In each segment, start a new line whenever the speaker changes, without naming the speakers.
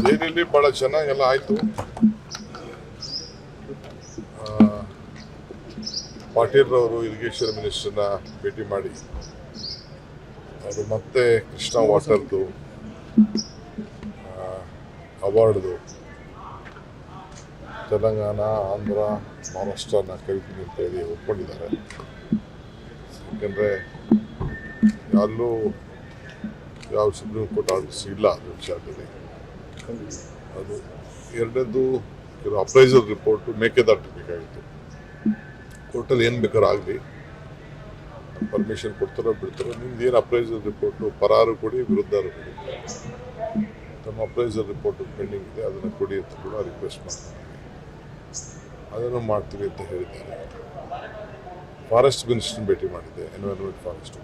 ದೆಹಲಿಯಲ್ಲಿ ಬಹಳ ಚೆನ್ನಾಗೆಲ್ಲ ಆಯಿತು. ಪಾಟೀಲ್ ಅವರು ಇರಿಗೇಷನ್ ಮಿನಿಸ್ಟರ್ನ ಭೇಟಿ ಮಾಡಿ ಅವರು ಮತ್ತೆ ಕೃಷ್ಣ ವಾಟರ್ದು ಅವಾರ್ಡ್ದು ತೆಲಂಗಾಣ, ಆಂಧ್ರ, ಮಹಾರಾಷ್ಟ್ರನ ಕರಿತೀನಿ ಅಂತ ಹೇಳಿ ಒಪ್ಕೊಂಡಿದ್ದಾರೆ. ಯಾಕೆಂದರೆ ಅಲ್ಲೂ ಯಾವ ಸುಪ್ರೀಂ ಕೋರ್ಟ್ ಆರ್ಡರ್ಸ್ ಇಲ್ಲ ಅದು ವಿಚಾರದಲ್ಲಿ. ಅದು ಎರಡನೇದು ಕೆಲವು ಅಪ್ರೈಸಲ್ ರಿಪೋರ್ಟು ಮೇಕೆದಾಟು ಬೇಕಾಗಿತ್ತು. ಕೋರ್ಟಲ್ಲಿ ಏನು ಬೇಕಾದ್ರೂ ಆಗಲಿ, ಪರ್ಮಿಷನ್ ಕೊಡ್ತಾರೋ ಬಿಡ್ತಾರೋ, ನಿಮ್ದು ಏನು ಅಪ್ರೈಸಲ್ ರಿಪೋರ್ಟು ಪರಾರು ಕೊಡಿ, ವಿರುದ್ಧರು ಕೊಡಿ, ತಮ್ಮ ಅಪ್ರೈಸಲ್ ರಿಪೋರ್ಟು ಪೆಂಡಿಂಗ್ ಇದೆ, ಅದನ್ನು ಕೊಡಿ ಅಂತ ಕೂಡ ರಿಕ್ವೆಸ್ಟ್ ಮಾಡ್ತಾರೆ. ಅದನ್ನು ಮಾಡ್ತೀವಿ ಅಂತ ಹೇಳಿದ್ದಾರೆ. ಫಾರೆಸ್ಟ್ ಮಿನಿಸ್ಟರ್ನ ಭೇಟಿ ಮಾಡಿದ್ದೆ, ಎನ್ವೈರನ್ಮೆಂಟ್ ಫಾರೆಸ್ಟು.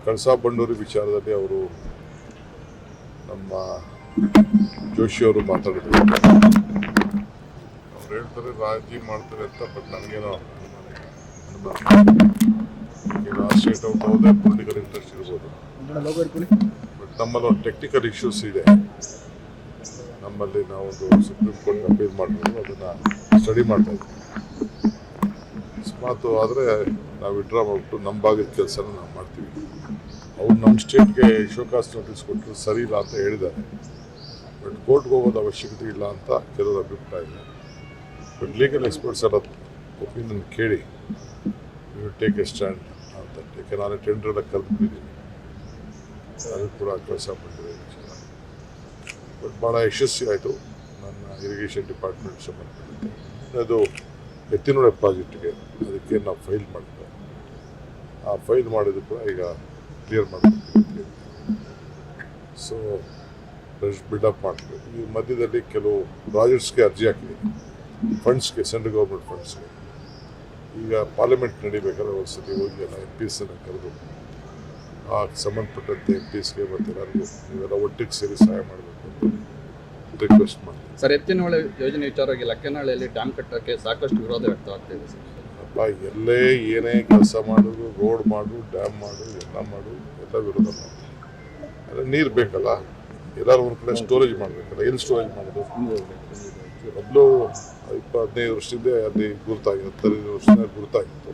ಕಳಸಾ ಬಂಡೂರಿ ವಿಚಾರದಲ್ಲಿ ಅವರು ನಮ್ಮ ಜೋಶಿಯವರು ಮಾತಾಡಿದ್ರು. ಅವ್ರು ಹೇಳ್ತಾರೆ ರಾಜಿ ಮಾಡ್ತಾರೆ ಅಂತ, ಬಟ್ ನನಗೇನೋ ಸ್ಟೇಟ್ ಔಟ್ ಹೋದ್ರೆ ಪೊಲಿಟಿಕಲ್ ಇಂಟ್ರೆಸ್ಟ್ ಇರ್ಬೋದು. ಬಟ್ ನಮ್ಮಲ್ಲಿ ಒಂದು ಟೆಕ್ನಿಕಲ್ ಇಶ್ಯೂಸ್ ಇದೆ. ನಮ್ಮಲ್ಲಿ ನಾವೊಂದು ಸುಪ್ರೀಂ ಕೋರ್ಟ್ ಅಪೀಲ್ ಮಾಡಬೇಕು, ಅದನ್ನು ಸ್ಟಡಿ ಮಾಡ್ತಾ ಇದ್ದೀವಿ. ಅಕಸ್ಮಾತ್ ಆದರೆ ನಾವು ವಿಡ್ರಾ ಮಾಡಿಬಿಟ್ಟು ನಮ್ಮ ಭಾಗದ ಕೆಲಸನ ನಾವು ಮಾಡ್ತೀವಿ. ಅವ್ರು ನಮ್ಮ ಸ್ಟೇಟ್ಗೆ ಶೋಕಾಸ್ ನೋಟಿಸ್ ಕೊಟ್ಟರು, ಸರಿ ಇಲ್ಲ ಅಂತ ಹೇಳಿದ್ದಾರೆ. ಬಟ್ ಕೋರ್ಟ್ಗೆ ಹೋಗೋದು ಅವಶ್ಯಕತೆ ಇಲ್ಲ ಅಂತ ಕೆಲವರು ಅಭಿಪ್ರಾಯ ಇದೆ. ಬಟ್ ಲೀಗಲ್ ಎಕ್ಸ್ಪರ್ಟ್ಸ್ ಎಲ್ಲ ಒಪಿನಿಯನ್ ಕೇಳಿ ಟೇಕ್ ಎ ಸ್ಟ್ಯಾಂಡ್ ಅಂತ. ಯಾಕೆ ನಾನು ಟೆಂಡರ್ ಎಲ್ಲ ಕರೆದುಬಿಟ್ಟಿದ್ದೀನಿ, ಅದು ಕೂಡ ಕೆಲಸ ಮಾಡಿದೆ ವಿಚಾರ. ಬಟ್ ಭಾಳ ಯಶಸ್ವಿ ಆಯಿತು ನನ್ನ ಇರಿಗೇಷನ್ ಡಿಪಾರ್ಟ್ಮೆಂಟ್ ಸಂಬಂಧಪಟ್ಟಂತೆ. ಅದು ಎತ್ತಿನೊಳೆ ಪ್ರಾಜೆಕ್ಟ್ಗೆ ಅದಕ್ಕೆ ನಾವು ಫೈಲ್ ಮಾಡಿದ್ದೆ. ಆ ಫೈಲ್ ಮಾಡಿದ್ದು ಕೂಡ ಈಗ ಕ್ಲಿಯರ್ ಮಾಡಬೇಕು. ಸೊ ಬಿಲ್ಡಪ್ ಮಾಡಬೇಕು. ಈ ಮಧ್ಯದಲ್ಲಿ ಕೆಲವು ಪ್ರಾಜೆಕ್ಟ್ಸ್ಗೆ ಅರ್ಜಿ ಹಾಕಿದ್ದೀನಿ, ಫಂಡ್ಸ್ಗೆ, ಸೆಂಟ್ರಲ್ ಗೌರ್ಮೆಂಟ್ ಫಂಡ್ಸ್ಗೆ. ಈಗ ಪಾರ್ಲಿಮೆಂಟ್ ನಡಿಬೇಕಾದ್ರೆ ಒಂದು ಸತಿ ಹೋಗಿ ಎಲ್ಲ ಎಂ ಪಿಸನ್ನು ಕರೆದು ಆ ಸಂಬಂಧಪಟ್ಟಂತೆ ಎಂ ಪಿಸ್ಗೆ ಮತ್ತು ಎಲ್ಲರಿಗೂ ನೀವೆಲ್ಲ ಒಟ್ಟಿಗೆ ಸೇರಿ ಸಹಾಯ ಮಾಡಬೇಕು ಅಂತ ರಿಕ್ವೆಸ್ಟ್ ಮಾಡ್ತೀನಿ.
ಸರ್, ಎತ್ತಿನಹೊಳೆ ಯೋಜನೆ ವಿಚಾರವಾಗಿ ಲಕ್ಕನಹಳ್ಳಿಯಲ್ಲಿ ಡ್ಯಾಮ್ ಕಟ್ಟೋಕ್ಕೆ ಸಾಕಷ್ಟು ವಿರೋಧ ವ್ಯಕ್ತವಾಗ್ತಿದೆ ಸರ್.
ಅಪ್ಪ, ಎಲ್ಲೇ ಏನೇ ಕೆಲಸ ಮಾಡೋದು, ರೋಡ್ ಮಾಡು, ಡ್ಯಾಮ್ ಮಾಡು, ಎಲ್ಲ ಮಾಡು, ಎಲ್ಲ ವಿರೋಧ ಮಾಡ್ತೀವಿ. ಅಂದರೆ ನೀರು ಬೇಕಲ್ಲ, ಎಲ್ಲರೂ ಒಂದು ಕಡೆ ಸ್ಟೋರೇಜ್ ಮಾಡಬೇಕಲ್ಲ. ಎಲ್ಲಿ ಸ್ಟೋರೇಜ್ ಮಾಡೋದು? ಮೊದಲು 15 ವರ್ಷದಿಂದ ಅಲ್ಲಿ ಗುರುತಾಗಿತ್ತು, 15 ವರ್ಷದಿಂದ ಗುರುತಾಗಿತ್ತು.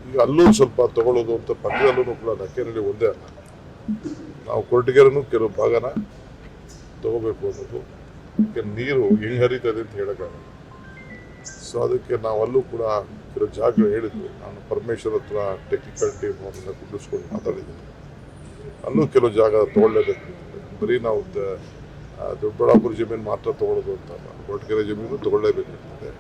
ಈಗ ಅಲ್ಲೂ ಸ್ವಲ್ಪ ತೊಗೊಳ್ಳೋದು ಅಂತ, ಪಕ್ಕದಲ್ಲೂ ಕೂಡ ಲಕ್ಕೇನಹಳ್ಳಿ ಒಂದೇ ಅಲ್ಲ, ನಾವು ಕೊರಟಗೆರೆನೂ ಕೆಲವು ಭಾಗನ ತಗೋಬೇಕು ಅನ್ನೋದು. ಯಾಕೆ ನೀರು ಹೆಂಗೆ ಹರಿತದೆ ಅಂತ ಹೇಳೋಕ್ಕಾಗಲ್ಲ. ಸೊ ಅದಕ್ಕೆ ನಾವು ಅಲ್ಲೂ ಕೂಡ ಕೆಲವು ಜಾಗ ಹೇಳಿದ್ವಿ. ನಾನು ಪರಮೇಶ್ವರ್ ಹತ್ರ ಟೆಕ್ನಿಕಲ್ ಟೀಮ್ ಅವರನ್ನ ಕುಂಡಿಸ್ಕೊಂಡು ಮಾತಾಡಿದ್ದೀನಿ. ಅಲ್ಲೂ ಕೆಲವು ಜಾಗ ತೊಗೊಳ್ಳೇಬೇಕು. ಬರೀ ನಾವು ದೊಡ್ಡಬಳ್ಳಾಪುರ ಜಮೀನು ಮಾತ್ರ ತೊಗೊಳ್ಳೋದು ಅಂತಲ್ಲ, ಕೊರಟಗೆರೆ ಜಮೀನು ತೊಗೊಳ್ಳೇಬೇಕಾಗ್ತದೆ.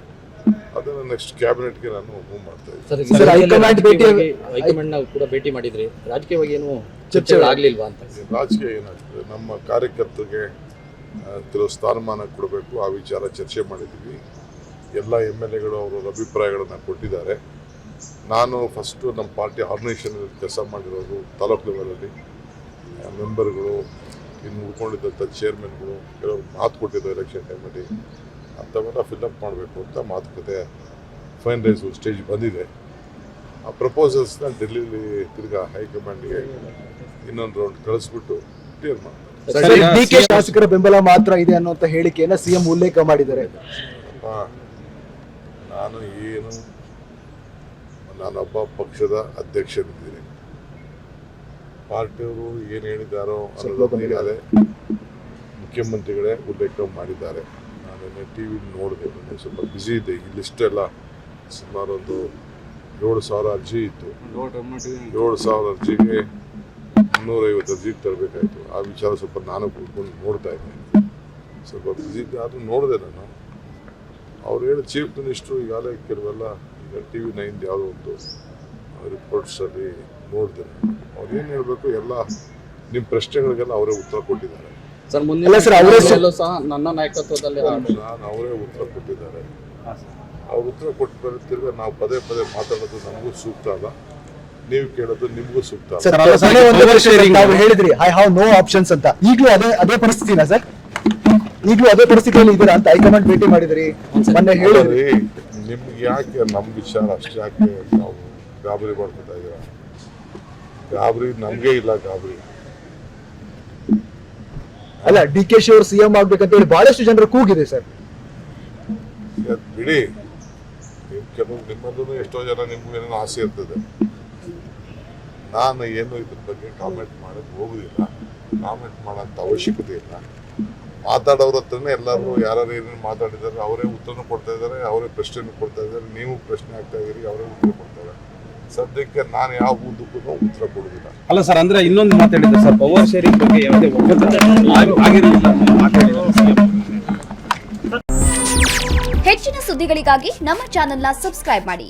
ಅದನ್ನು ನೆಕ್ಸ್ಟ್ ಕ್ಯಾಬಿನೆಟ್ಗೆ ನಾನು ಮೂವ್ ಮಾಡ್ತಾ ಇದ್ದೀನಿ.
ಹೈಕಮಾಂಡ್ ಕೂಡ ಭೇಟಿ ಮಾಡಿದ್ರಿ, ರಾಜಕೀಯವಾಗಿ ಏನು ಚರ್ಚೆಗಳಾಗಲಿಲ್ವಾ ಅಂತ?
ರಾಜಕೀಯ ಏನಾಗ್ತದೆ, ನಮ್ಮ ಕಾರ್ಯಕರ್ತರಿಗೆ ಕೆಲವು ಸ್ಥಾನಮಾನ ಕೊಡಬೇಕು, ಆ ವಿಚಾರ ಚರ್ಚೆ ಮಾಡಿದ್ದೀವಿ. ಎಲ್ಲ MLAಗಳು ಅವರ ಅಭಿಪ್ರಾಯಗಳನ್ನು ಕೊಟ್ಟಿದ್ದಾರೆ. ನಾನು ಫಸ್ಟು ನಮ್ಮ ಪಾರ್ಟಿ ಆರ್ಗನೈಸೇಷನಲ್ಲಿ ಕೆಲಸ ಮಾಡಿರೋದು ತಾಲೂಕು ಲೆವೆಲಲ್ಲಿ ಮೆಂಬರ್ಗಳು, ಇನ್ನು ಉಳ್ಕೊಂಡಿದ್ದಂಥ ಚೇರ್ಮನ್ಗಳು ಕೆಲವರು ಮಾತು ಕೊಟ್ಟಿದ್ದು ಎಲೆಕ್ಷನ್ ಟೈಮಲ್ಲಿ, ಅಂಥವೆಲ್ಲ ಫಿಲ್ಅಪ್ ಮಾಡಬೇಕು ಅಂತ ಮಾತುಕತೆ ಫೈನಲೈಸ್ ಸ್ಟೇಜ್ ಬಂದಿದೆ. ಆ ಪ್ರಪೋಸಲ್ಸ್ನ ಡೆಲ್ಲಿಲಿ ತಿರ್ಗಾ ಹೈಕಮಾಂಡ್ಗೆ ಇನ್ನೊಂದು ರೌಂಡ್ ಕಳಿಸ್ಬಿಟ್ಟು ಕ್ಲಿಯರ್ ಮಾಡ್ತಾರೆ.
DK ಶಾಸಕರ ಬೆಂಬಲ ಮಾತ್ರ ಇದೆ ಅನ್ನುವಂಥ ಹೇಳಿಕೆಯನ್ನು CM ಉಲ್ಲೇಖ ಮಾಡಿದ್ದಾರೆ.
ನಾನೊಬ್ಬ ಪಕ್ಷದ ಅಧ್ಯಕ್ಷನಿದ್ದೀನಿ. ಪಾರ್ಟಿಯವರು ಏನು ಹೇಳಿದ್ದಾರೋ ಅನ್ನೋದೇ ಮುಖ್ಯಮಂತ್ರಿಗಳೇ ಉಲ್ಲೇಖ ಮಾಡಿದ್ದಾರೆ. ನಾನು TV ನೋಡಿದೆ, ನನಗೆ ಸ್ವಲ್ಪ ಬ್ಯುಸಿ ಇದೆ. ಈ ಲಿಸ್ಟ್ ಎಲ್ಲ ಸುಮಾರು ಒಂದು 7,000 ಅರ್ಜಿ ಇತ್ತು. 7,000 ಅರ್ಜಿಗೆ 350 ಅರ್ಜಿ ತರಬೇಕಾಯಿತು. ಆ ವಿಚಾರ ಸ್ವಲ್ಪ ನಾನು ಕೂತ್ಕೊಂಡು ನೋಡ್ತಾ ಇದ್ದೀನಿ. ಸ್ವಲ್ಪ ಬ್ಯುಸಿ ಇದ್ದೆ, ಆದರೂ ನೋಡಿದೆ ನಾನು. ಅವ್ರು ಹೇಳಿ ಚೀಫ್ ಮಿನಿಸ್ಟ್ರು ಈಗಾಗಲೇ ಕೆಲವೆಲ್ಲ ಈಗ TV9 ಯಾವುದೋ ಒಂದು ರಿಪೋರ್ಟ್ಸಲ್ಲಿ ನೋಡಿದೆ. ಅವ್ರು ಏನು ಹೇಳಬೇಕು, ಎಲ್ಲ ನಿಮ್ಮ ಪ್ರಶ್ನೆಗಳಿಗೆಲ್ಲ ಅವರೇ ಉತ್ತರ ಕೊಟ್ಟಿದ್ದಾರೆ.
ಸರ್, ಮುಂದೆ ಸಹ ನನ್ನ ನಾಯಕತ್ವದಲ್ಲಿ
ಅವರೇ ಉತ್ತರ ಕೊಟ್ಟಿದ್ದಾರೆ. ಅವ್ರು ಉತ್ತರ ಕೊಟ್ಟು ತಿರ್ಗ ನಾವು ಪದೇ ಪದೇ ಮಾತಾಡೋದು ನಮಗೂ ಸೂಕ್ತ ಅಲ್ಲ, ನೀವು ಕೇಳೋದು ನಿಮಗೂ ಸೂಕ್ತ ಅಲ್ಲ.
ಹೇಳಿದ್ರಿ ಐ ಹ್ಯಾವ್ ನೋ ಆಪ್ಷನ್ಸ್ ಅಂತ. ಈಗಲೂ ಅದೇ ಪರಿಸ್ಥಿತಿನಾ ಸರ್? ಈಗಲೂ ಅದೇ ಪರಿಸ್ಥಿತಿಯಲ್ಲಿ ಇದ್ದೀರಾ ಅಂತ ಹೈಕಮಾಂಡ್ ಭೇಟಿ ಮಾಡಿದ್ರಿ, ಮೊನ್ನೆ ಹೇಳಿದ್ರಿ.
ನಿಮ್ಗೆ ಯಾಕೆ ನಮ್ಮ ವಿಚಾರ ಅಷ್ಟು ಯಾಕೆ ನಾವು ಗಾಬರಿ ಮಾಡ್ಕೊತಾ ಇದ್ದೀರಾ? ಗಾಬರಿ ನಮಗೆ ಇಲ್ಲ. ಗಾಬರಿ
ಅಲ್ಲ ಡಿ ಕೆ ಶಿ ಅವರು ಸಿಎಂ ಆಗ್ಬೇಕಂತ ಹೇಳಿ ಬಹಳಷ್ಟು ಜನರ ಕೂಗಿದೆ ಸರ್.
ಬಿಡಿ, ನೀವು ಕೆಲವು ನಿಮ್ಮಲ್ಲೂ ಎಷ್ಟೋ ಜನ ನಿಮ್ಗೂ ಏನೋ ಆಸೆ ಇರ್ತದೆ. ನಾನು ಏನು ಇದ್ರ ಬಗ್ಗೆ ಕಾಮೆಂಟ್ ಮಾಡಕ್ಕೆ ಹೋಗುದಿಲ್ಲ, ಕಾಮೆಂಟ್ ಮಾಡೋಂಥ ಅವಶ್ಯಕತೆ ಇಲ್ಲ. ಮಾತಾಡೋರ ಹತ್ರನೇ ಎಲ್ಲರೂ ಯಾರು ಏನೇನು ಮಾತಾಡಿದ್ದಾರೆ ಅವರೇ ಉತ್ತರನೂ ಕೊಡ್ತಾ ಇದ್ದಾರೆ, ಅವರೇ ಪ್ರಶ್ನೆನೂ ಕೊಡ್ತಾ ಇದ್ದಾರೆ. ನೀವು ಪ್ರಶ್ನೆ ಆಗ್ತಾ ಇದ್ದೀರಿ, ಅವರೇ ಉತ್ತರ ಕೊಡ್ತಾರೆ. ಸದ್ಯಕ್ಕೆ ನಾನು ಯಾವ ಉದ್ದಕ್ಕೂ ಉತ್ತರ ಕೊಡುವುದಿಲ್ಲ.
ಅಲ್ಲ ಸರ್, ಅಂದ್ರೆ ಇನ್ನೊಂದು ಮಾತಾಡಿದ್ರೆ ಸರ್, ಪವರ್ ಶೇರಿಂಗ್ ಬಗ್ಗೆ ಯಾವುದೇ ಆಗಿರಲಿಲ್ಲ ಮಾತಾಡಿದ್ದಾರೆ.
ಹೆಚ್ಚಿನ ಸುದ್ದಿಗಳಿಗಾಗಿ ನಮ್ಮ ಚಾನೆಲ್ನ ಸಬ್ಸ್ಕ್ರೈಬ್ ಮಾಡಿ.